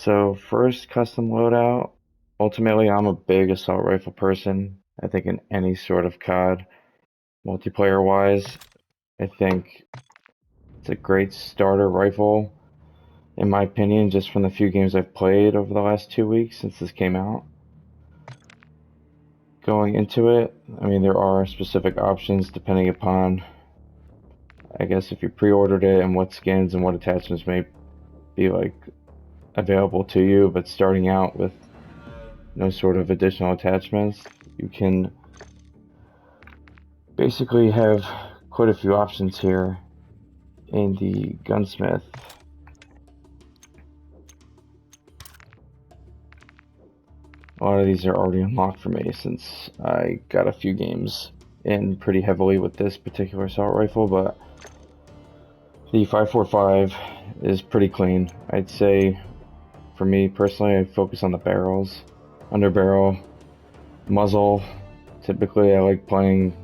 So first custom loadout. Ultimately, I'm a big assault rifle person. I think in any sort of COD, multiplayer wise, I think it's a great starter rifle, in my opinion, just from the few games I've played over the last 2 weeks since this came out. Going into it, I mean, there are specific options depending upon, I guess, if you pre-ordered it and what skins and what attachments may be like available to you, but starting out with no sort of additional attachments, you can basically have quite a few options here in the gunsmith. A lot of these are already unlocked for me since I got a few games in pretty heavily with this particular assault rifle, but the 545 is pretty clean. I'd say for me personally, I focus on the barrels, under barrel, muzzle. Typically I like playing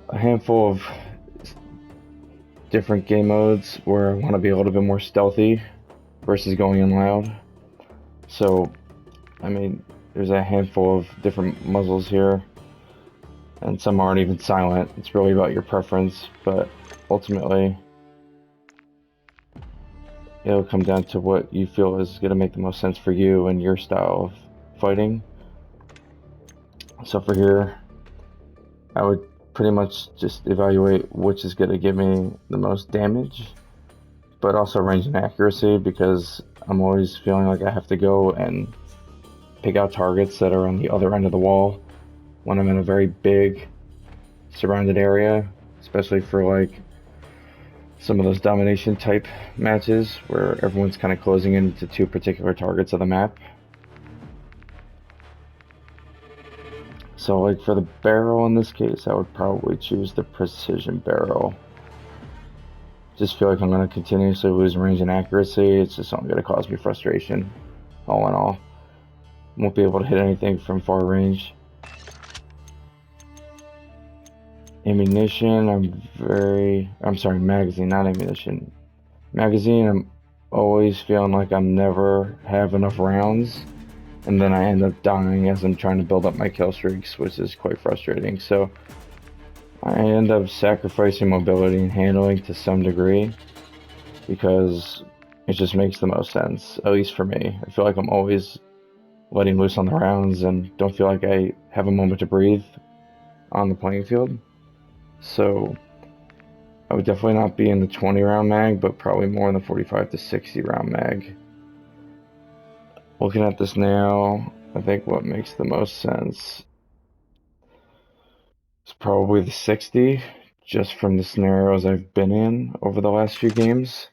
a handful of different game modes where I want to be a little bit more stealthy versus going in loud. So, I mean, there's a handful of different muzzles here, and some aren't even silent. It's really about your preference, but ultimately, it'll come down to what you feel is going to make the most sense for you and your style of fighting. So for here, I would pretty much just evaluate which is going to give me the most damage, but also range and accuracy, because I'm always feeling like I have to go and pick out targets that are on the other end of the wall when I'm in a very big surrounded area, especially for like some of those domination type matches where everyone's kind of closing into two particular targets of the map. So like for the barrel in this case, I would probably choose the precision barrel. Just feel like I'm going to continuously lose range and accuracy. It's just only going to cause me frustration, all in all. Won't be able to hit anything from far range. Ammunition, I'm sorry, magazine, not ammunition. Magazine, I'm always feeling like I'm never have enough rounds, and then I end up dying as I'm trying to build up my kill streaks, which is quite frustrating. So I end up sacrificing mobility and handling to some degree because it just makes the most sense, at least for me. I feel like I'm always letting loose on the rounds and don't feel like I have a moment to breathe on the playing field. So I would definitely not be in the 20 round mag, but probably more in the 45 to 60 round mag. Looking at this now, I think what makes the most sense is probably the 60, just from the scenarios I've been in over the last few games,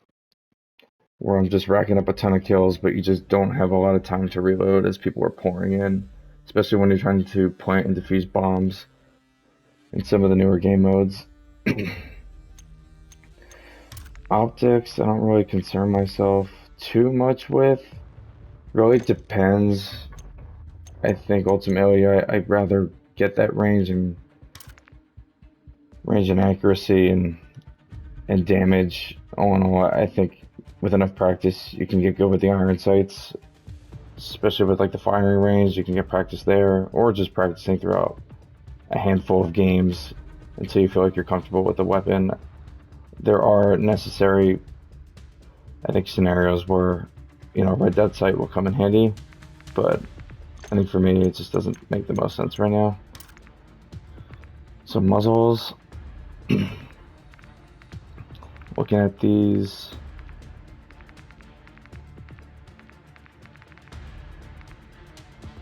where I'm just racking up a ton of kills, but you just don't have a lot of time to reload as people are pouring in, especially when you're trying to plant and defuse bombs in some of the newer game modes. Optics, I don't really concern myself too much with. Really depends. I think ultimately I'd rather get that range and accuracy and damage. All in all, I think with enough practice you can get good with the iron sights, especially with like the firing range. You can get practice there, or just practicing throughout a handful of games until you feel like you're comfortable with the weapon. There are necessary, I think, scenarios where, you know, red dot sight will come in handy, but I think for me it just doesn't make the most sense right now. So muzzles, looking at these,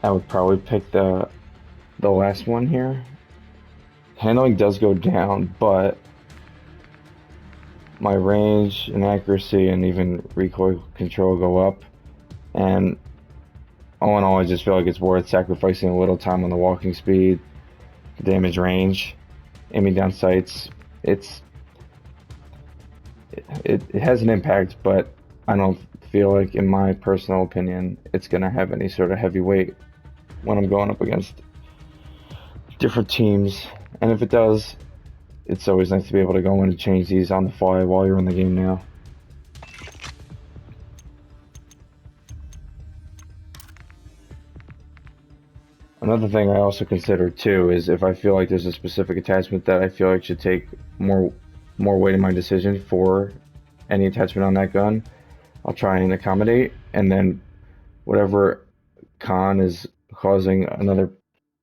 I would probably pick the last one here. Handling does go down, but my range and accuracy and even recoil control go up, and all in all I just feel like it's worth sacrificing a little time on the walking speed, damage range, aiming down sights. It has an impact, but I don't feel like, in my personal opinion, it's going to have any sort of heavy weight when I'm going up against different teams. And if it does, it's always nice to be able to go in and change these on the fly while you're in the game now. Another thing I also consider too is if I feel like there's a specific attachment that I feel like should take more more weight in my decision for any attachment on that gun, I'll try and accommodate, and then whatever con is causing another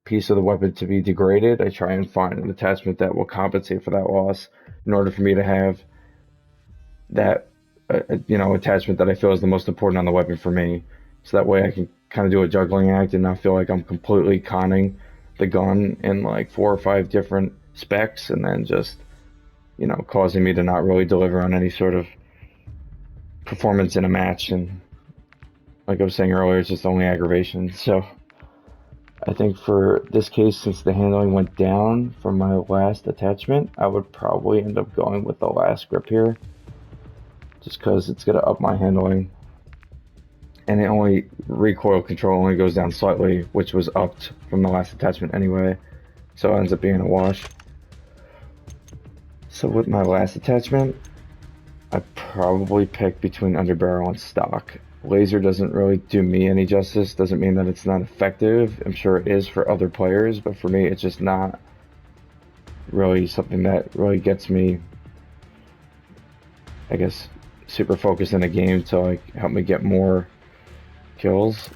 piece of the weapon to be degraded, I try and find an attachment that will compensate for that loss in order for me to have that attachment that I feel is the most important on the weapon for me. So that way I can kind of do a juggling act and not feel like I'm completely conning the gun in like 4 or 5 different specs and then just causing me to not really deliver on any sort of performance in a match. And like I was saying earlier, it's just only aggravation. So I think for this case, since the handling went down from my last attachment, I would probably end up going with the last grip here, just because it's going to up my handling. And it only, recoil control only goes down slightly, which was upped from the last attachment anyway, so it ends up being a wash. So with my last attachment, I probably pick between underbarrel and stock. Laser doesn't really do me any justice. Doesn't mean that it's not effective. I'm sure it is for other players, but for me, it's just not really something that really gets me, I guess, super focused in a game to like help me get more kills.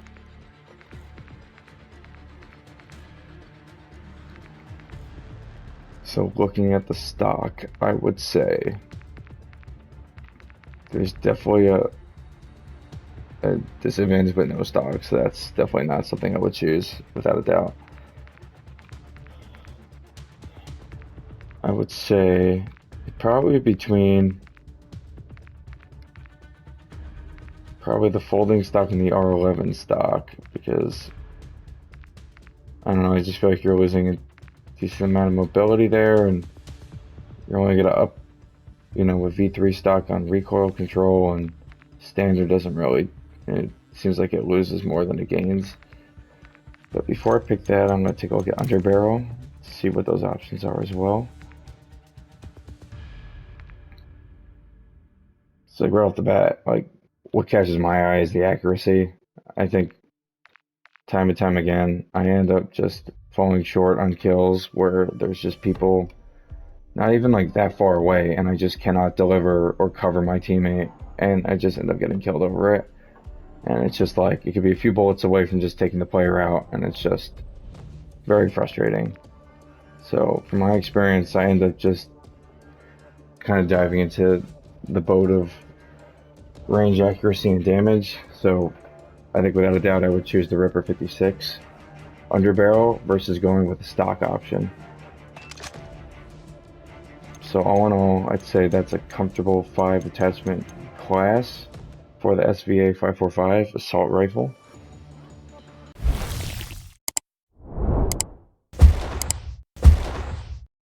So looking at the stock, I would say there's definitely a disadvantage with no stock, so that's definitely not something I would choose without a doubt. I would say probably between the folding stock and the R11 stock, because I don't know, I just feel like you're losing a decent amount of mobility there, and you're only gonna up, with V3 stock on recoil control, and standard doesn't really, it seems like it loses more than it gains. But before I pick that, I'm gonna take a look at underbarrel, see what those options are as well. So right off the bat, like, what catches my eye is the accuracy. I think time and time again, I end up just falling short on kills where there's just people not even like that far away, and I just cannot deliver or cover my teammate, and I just end up getting killed over it. And it's just like, it could be a few bullets away from just taking the player out, and it's just very frustrating. So from my experience, I end up just kind of diving into the boat of range, accuracy, and damage. So I think without a doubt I would choose the Ripper 56 underbarrel versus going with the stock option. So all in all, I'd say that's a comfortable 5 attachment class for the SVA 545 assault rifle.